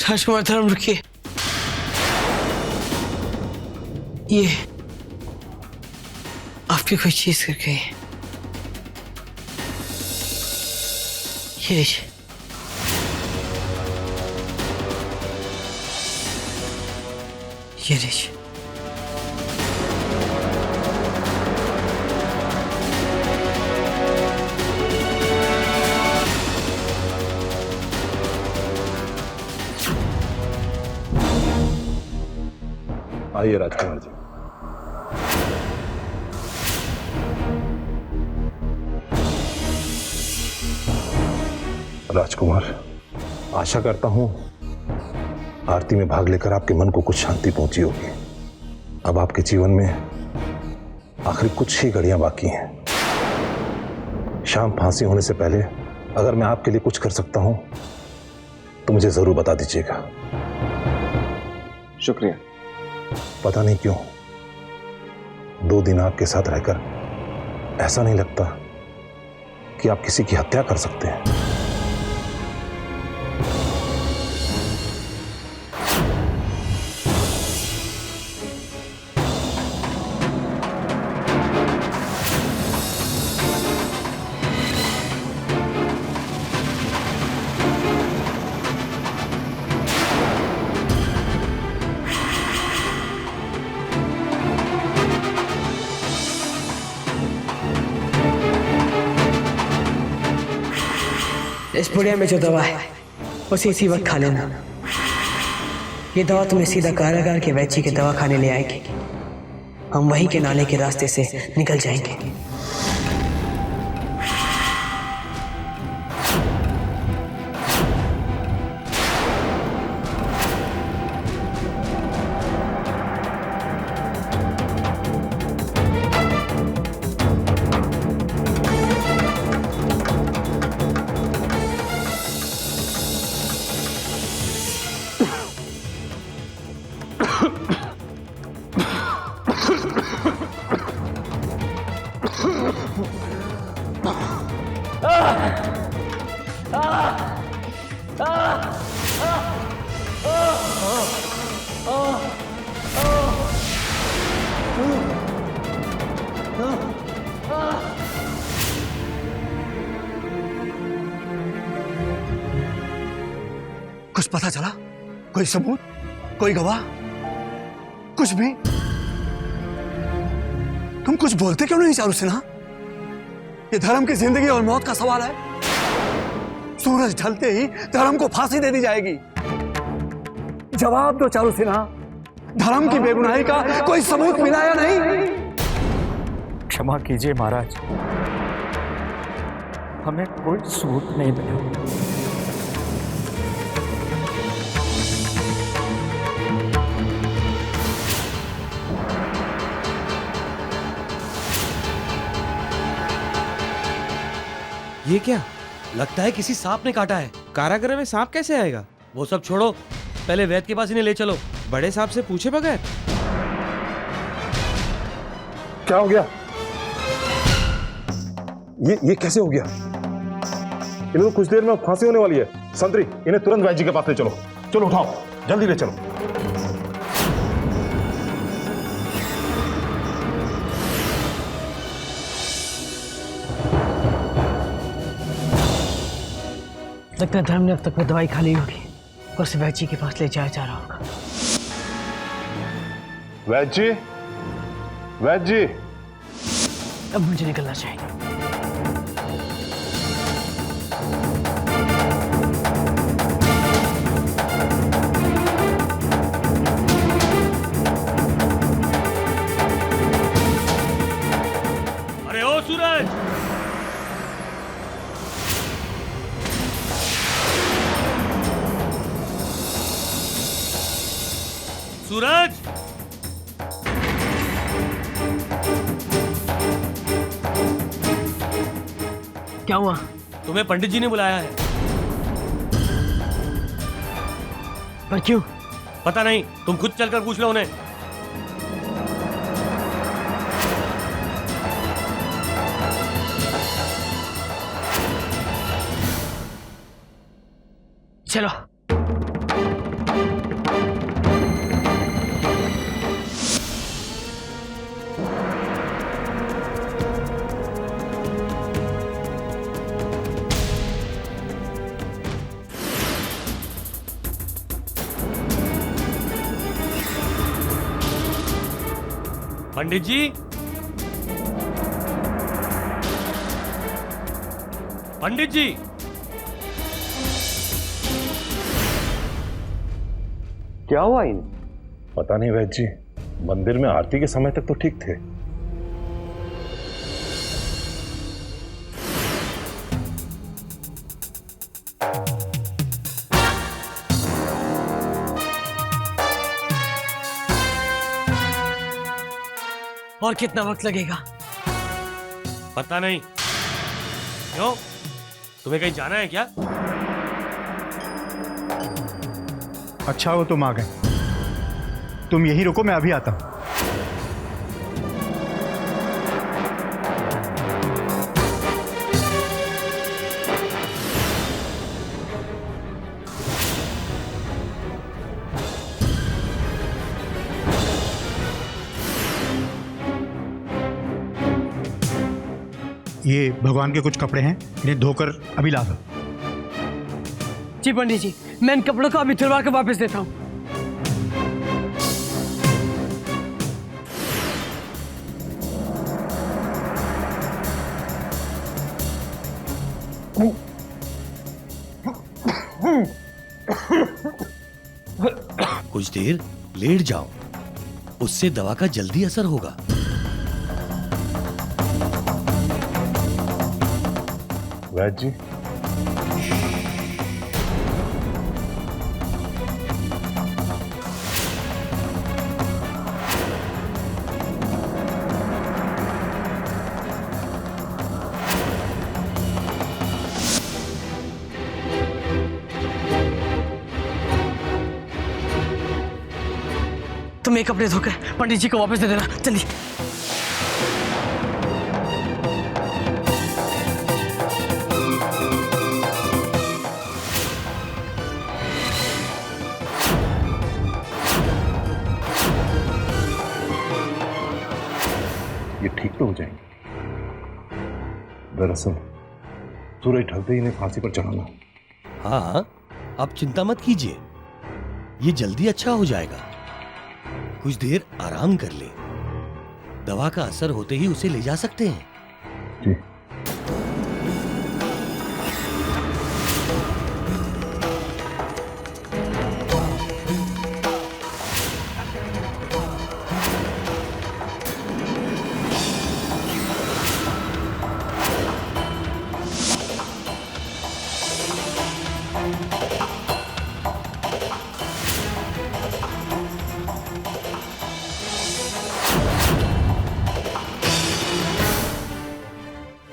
राजकुमार धर्म रुकिए, ये आपकी कोई चीज कर गई। ये लीजिए। ये लीजिए। आइए राजकुमार जी। राजकुमार, आशा करता हूं आरती में भाग लेकर आपके मन को कुछ शांति पहुंची होगी। अब आपके जीवन में आखिर कुछ ही घड़ियां बाकी हैं। शाम फांसी होने से पहले अगर मैं आपके लिए कुछ कर सकता हूं तो मुझे जरूर बता दीजिएगा। शुक्रिया। पता नहीं क्यों 2 दिन आपके साथ रहकर ऐसा नहीं लगता कि आप किसी की हत्या कर सकते हैं। इस पुड़िया में जो दवा है उसे इसी वक्त खा लेना। ये दवा तुम्हें सीधा कारागार के वैद्य के दवा खाने ले आएगी। हम वहीं के नाले के रास्ते से निकल जाएंगे। कुछ पता चला? कोई सबूत, कोई गवाह, कुछ भी? तुम कुछ बोलते क्यों नहीं चारू सिन्हा? ये धर्म की जिंदगी और मौत का सवाल है। सूरज ढलते ही धर्म को फांसी दे दी जाएगी। जवाब दो चारू सिन्हा, धर्म की बेगुनाही का कोई सबूत मिला या नहीं? क्षमा कीजिए महाराज, हमें कोई सबूत नहीं मिला। ये क्या? लगता है किसी सांप ने काटा है। कारागृह में सांप कैसे आएगा? वो सब छोड़ो, पहले वैद्य के पास इन्हें ले चलो, बड़े सांप से पूछे बगैर। क्या हो गया? ये कैसे हो गया? इनको कुछ देर में फांसी होने वाली है। संतरी, इन्हें तुरंत वैद्य जी के पास ले चलो। चलो उठाओ, जल्दी ले चलो। लगता है धर्म ने अब तक वो दवाई खा ली होगी और उसे वैद्य जी के पास ले जाया जा रहा होगा। वैद्य जी, वैद्य जी। अब मुझे निकलना चाहिए। अरे ओ सूरज! सूरज! क्या हुआ? तुम्हें पंडित जी ने बुलाया है। पर क्यों? पता नहीं, तुम खुद चलकर पूछ लो उन्हें। चलो। पंडित जी, पंडित जी, क्या हुआ इन? पता नहीं वैद्य जी, मंदिर में आरती के समय तक तो ठीक थे। और कितना वक्त लगेगा? पता नहीं। क्यों, तुम्हें कहीं जाना है क्या? अच्छा हो तुम आ गए। तुम यही रुको, मैं अभी आता हूं। ये भगवान के कुछ कपड़े हैं, इन्हें धोकर अभी ला दो। जी पंडित जी, मैं इन कपड़ों को अभी तुलवा के वापस देता हूँ। कुछ देर लेट जाओ, उससे दवा का जल्दी असर होगा। वैद्य जी, तुम ये कपड़े धोकर पंडित जी को वापस दे देना, जल्दी। ये ठीक तो हो जाएंगे। दरअसल सूरज ढलते ही इन्हें फांसी पर चढ़ाना। हाँ, आप चिंता मत कीजिए, ये जल्दी अच्छा हो जाएगा। कुछ देर आराम कर ले, दवा का असर होते ही उसे ले जा सकते हैं। जी।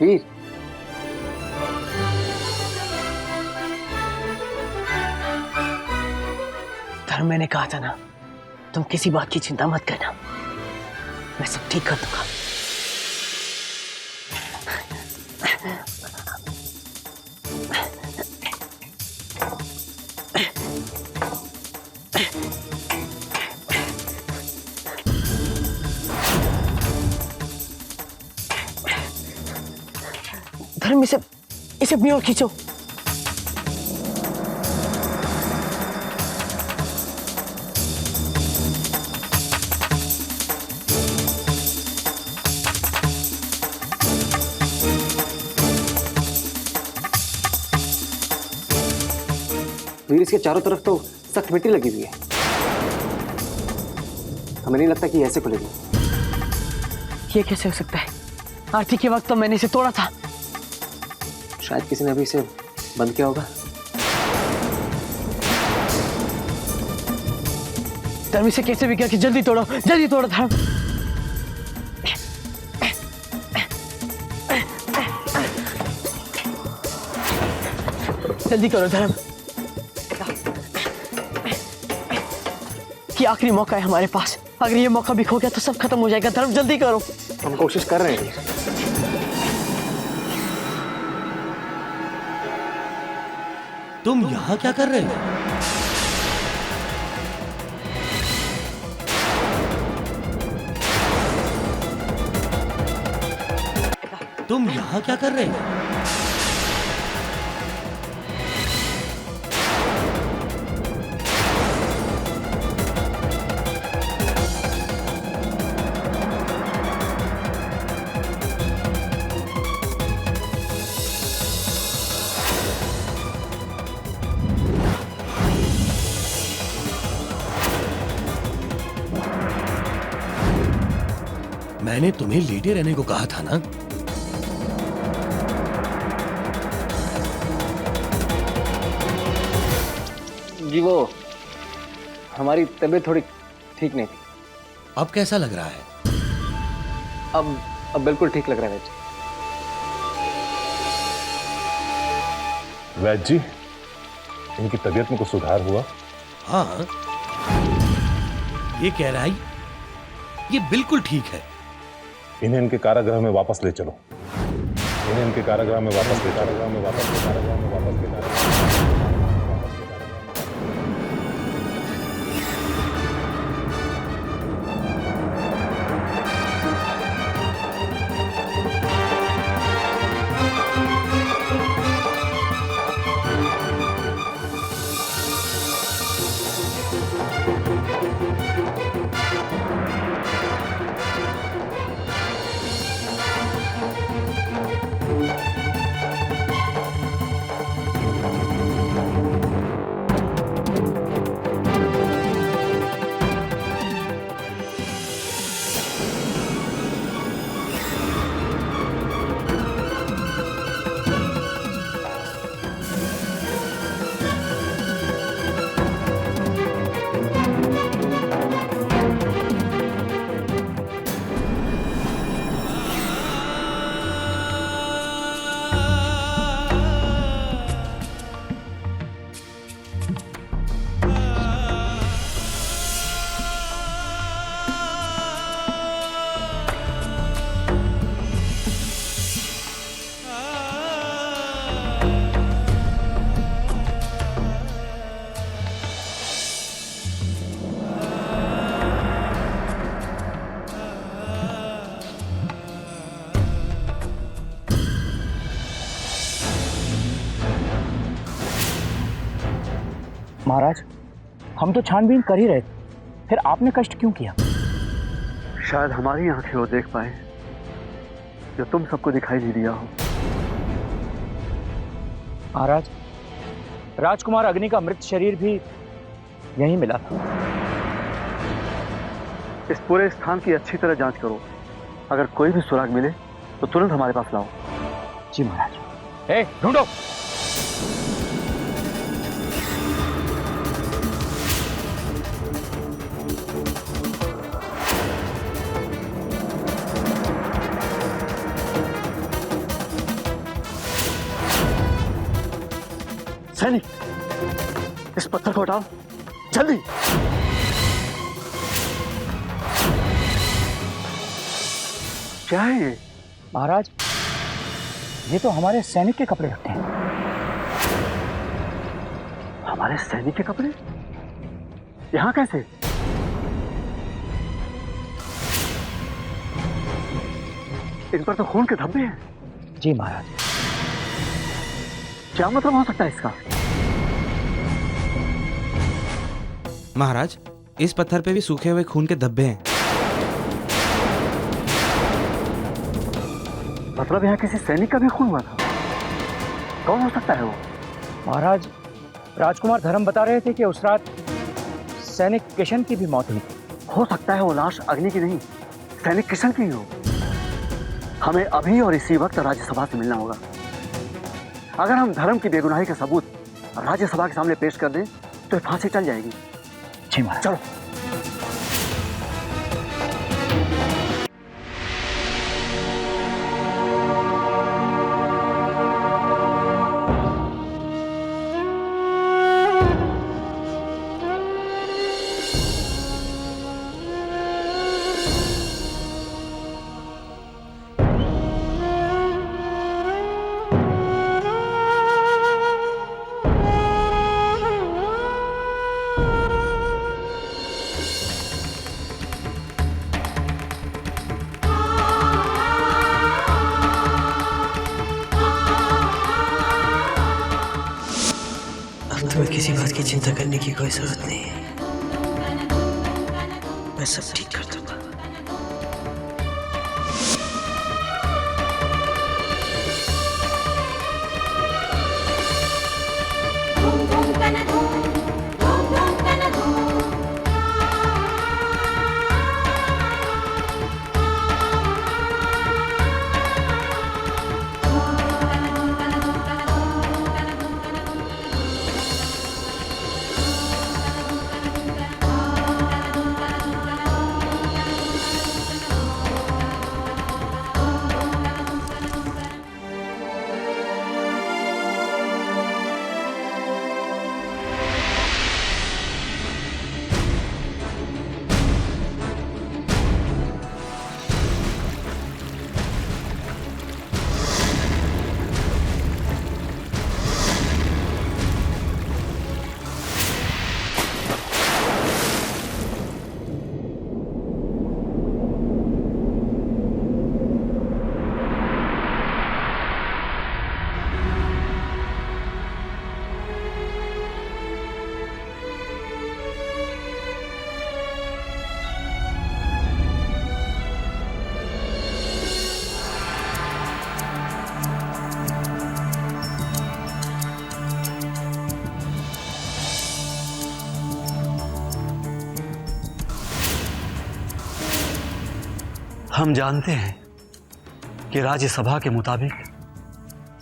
वीर, धर्म, मैंने कहा था ना, तुम किसी बात की चिंता मत करना, मैं सब ठीक कर दूंगा। धर्म, इसे अपनी ओर खींचो। वीर, इसके चारों तरफ तो सख्त मिट्टी लगी हुई है। हमें नहीं लगता कि ऐसे खुलेगी। ये कैसे हो सकता है? आरती के वक्त तो मैंने इसे तोड़ा था। शायद किसी ने अभी इसे बंद किया होगा। धर्म, इसे कैसे भी करके जल्दी तोड़ो, जल्दी तोड़ो धर्म। जल्दी करो धर्म, ये आखिरी मौका है हमारे पास। अगर ये मौका भी खो गया तो सब खत्म हो जाएगा। धर्म, जल्दी करो। हम कोशिश कर रहे हैं। तुम यहाँ क्या कर रहे हो? तुम यहाँ क्या कर रहे हो? मैंने तुम्हें लेटे रहने को कहा था ना। जी वो हमारी तबीयत थोड़ी ठीक नहीं थी। अब कैसा लग रहा है? अब बिल्कुल ठीक लग रहा है वैद्य जी। वैद्य जी, इनकी तबीयत में कुछ सुधार हुआ? हाँ, ये कह रहा है ये बिल्कुल ठीक है। इन्हें इनके कारागृह में वापस ले चलो। इन्हें इनके कारागृह में वापस ले कारागृह में वापस ले कारागृह में वापस ले महाराज, हम तो छानबीन कर ही रहे थे, फिर आपने कष्ट क्यों किया? शायद हमारी आंखें वो देख पाए जो तुम सबको दिखाई नहीं दिया हो। महाराज, राजकुमार अग्नि का मृत शरीर भी यहीं मिला था। इस पूरे स्थान की अच्छी तरह जांच करो। अगर कोई भी सुराग मिले तो तुरंत हमारे पास लाओ। जी महाराज। ए, ढूंढो। सैनिक, इस पत्थर को हटाओ जल्दी। क्या है ये? महाराज, ये तो हमारे सैनिक के कपड़े लगते हैं। हमारे सैनिक के कपड़े यहां कैसे? इन पर तो खून के धब्बे हैं। जी महाराज। क्या मतलब हो सकता है इसका? महाराज, इस पत्थर पे भी सूखे हुए खून के धब्बे हैं। मतलब यहाँ किसी सैनिक का भी खून हुआ था? कौन हो सकता है वो? महाराज, राजकुमार धर्म बता रहे थे कि उस रात सैनिक किशन की भी मौत हुई थी। हो सकता है वो लाश अग्नि की नहीं, सैनिक किशन की हो। हमें अभी और इसी वक्त राज्यसभा से मिलना होगा। अगर हम धर्म की बेगुनाही का सबूत राज्यसभा के सामने पेश कर दें तो फांसी टल जाएगी। जी महाराज। चलो। तुम्हें किसी बात की चिंता करने की कोई जरूरत नहीं है। मैं सब ठीक कर दूंगा। हम जानते हैं कि राज्यसभा के मुताबिक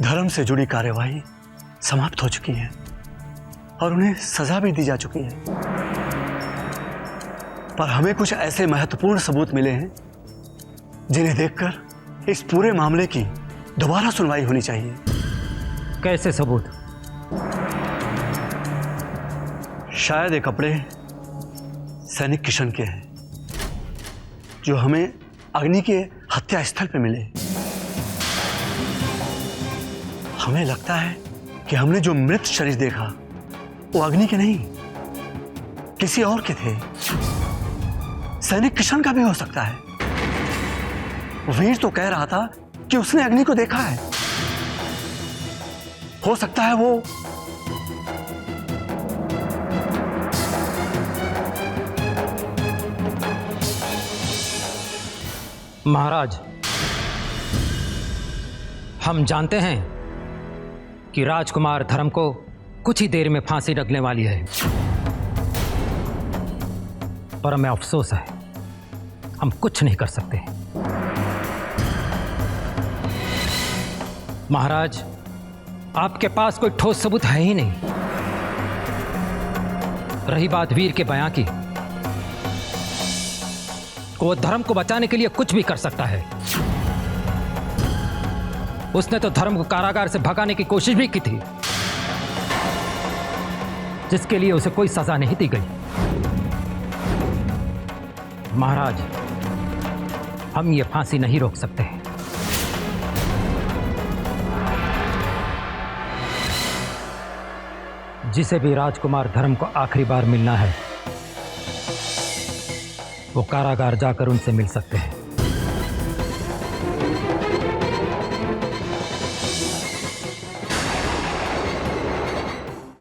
धर्म से जुड़ी कार्यवाही समाप्त हो चुकी है और उन्हें सजा भी दी जा चुकी है, पर हमें कुछ ऐसे महत्वपूर्ण सबूत मिले हैं जिन्हें देखकर इस पूरे मामले की दोबारा सुनवाई होनी चाहिए। कैसे सबूत? शायद ये कपड़े सैनिक किशन के हैं जो हमें अग्नि के हत्या स्थल पे मिले। हमें लगता है कि हमने जो मृत शरीर देखा वो अग्नि के नहीं, किसी और के थे। सैनिक किशन का भी हो सकता है। वीर तो कह रहा था कि उसने अग्नि को देखा है। हो सकता है वो महाराज, हम जानते हैं कि राजकुमार धर्म को कुछ ही देर में फांसी लगने वाली है, पर हमें अफसोस है, हम कुछ नहीं कर सकते। महाराज, आपके पास कोई ठोस सबूत है ही नहीं। रही बात वीर के बयान की, वो धर्म को बचाने के लिए कुछ भी कर सकता है। उसने तो धर्म को कारागार से भगाने की कोशिश भी की थी, जिसके लिए उसे कोई सजा नहीं दी गई। महाराज, हम ये फांसी नहीं रोक सकते। जिसे भी राजकुमार धर्म को आखिरी बार मिलना है, वो कारागार जाकर उनसे मिल सकते हैं।